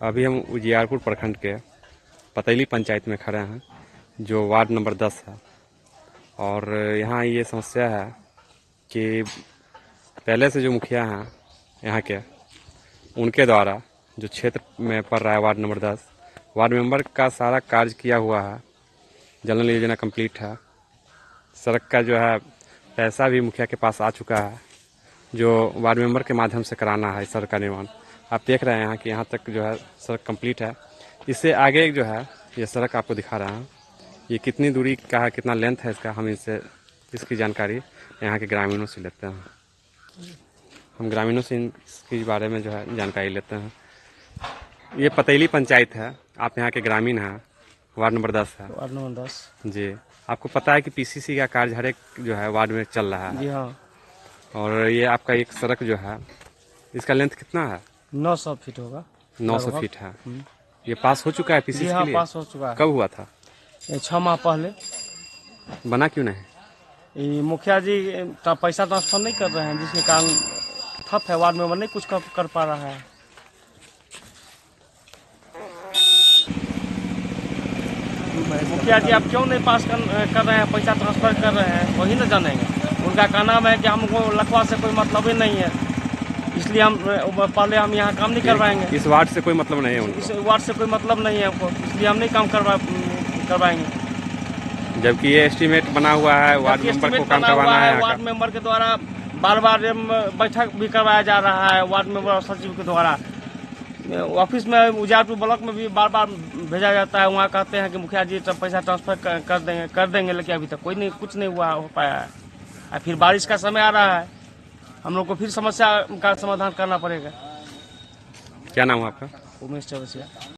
अभी हम उजियारपुर प्रखंड के पतैली पंचायत में खड़े हैं, जो वार्ड नंबर 10 है। और यहाँ ये समस्या है कि पहले से जो मुखिया हैं यहाँ के, उनके द्वारा जो क्षेत्र में पड़ रहा है वार्ड नंबर 10, वार्ड मेंबर का सारा कार्य किया हुआ है, जल नल योजना कंप्लीट है, सड़क का जो है पैसा भी मुखिया के पास आ चुका है, जो वार्ड मेंबर के माध्यम से कराना है सड़क का निर्माण। आप देख रहे हैं यहाँ कि यहाँ तक जो है सड़क कंप्लीट है। इससे आगे जो है ये सड़क आपको दिखा रहा हूँ, ये कितनी दूरी का है, कितना लेंथ है इसका, हम इसकी जानकारी यहाँ के ग्रामीणों से लेते हैं। हम ग्रामीणों से इसके बारे में जो है जानकारी लेते हैं। ये पतैली पंचायत है, आप यहाँ के ग्रामीण हैं, वार्ड नंबर 10 है। वार्ड नंबर 10 जी, आपको पता है कि पीसीसी का कार्य हर एक जो है वार्ड में चल रहा है। जी हाँ। और ये आपका एक सड़क जो है, इसका लेंथ कितना है? 900 फीट होगा। 900 फीट है। ये पास हो चुका है पीसीसी जी हाँ, के लिए? पास हो चुका है। कब हुआ था? 6 माह पहले। बना क्यों नहीं? ये मुखिया जी का पैसा ट्रांसफर नहीं कर रहे हैं, जिसके कारण ठप है, वार्ड मेंबर नहीं कुछ कर पा रहा है। मुखिया जी आप क्यों नहीं पास कर रहे हैं, पैसा ट्रांसफर कर रहे हैं, वही ना जानेंगे। उनका कहना है कि हमको लखवा से कोई मतलब ही नहीं है, इसलिए हम पहले हम यहाँ काम नहीं करवाएंगे। इस वार्ड से कोई मतलब नहीं है उनको? इस वार्ड से कोई मतलब नहीं है हमको, इसलिए हम नहीं काम करवाएंगे। जबकि ये एस्टीमेट बना हुआ है, वार्ड मेंबर को काम करवाना है। वार्ड मेंबर के द्वारा बार बार बैठक भी करवाया जा रहा है, वार्ड मेंबर और सचिव के द्वारा। ऑफिस में उजियारपुर ब्लॉक में भी बार बार भेजा जाता है, वहाँ कहते हैं कि मुखिया जी पैसा ट्रांसफर कर देंगे, लेकिन अभी तक कुछ नहीं हो पाया है। फिर बारिश का समय आ रहा है, हम लोग को फिर समस्या का समाधान करना पड़ेगा। क्या नाम है आपका? उमेश चौरसिया।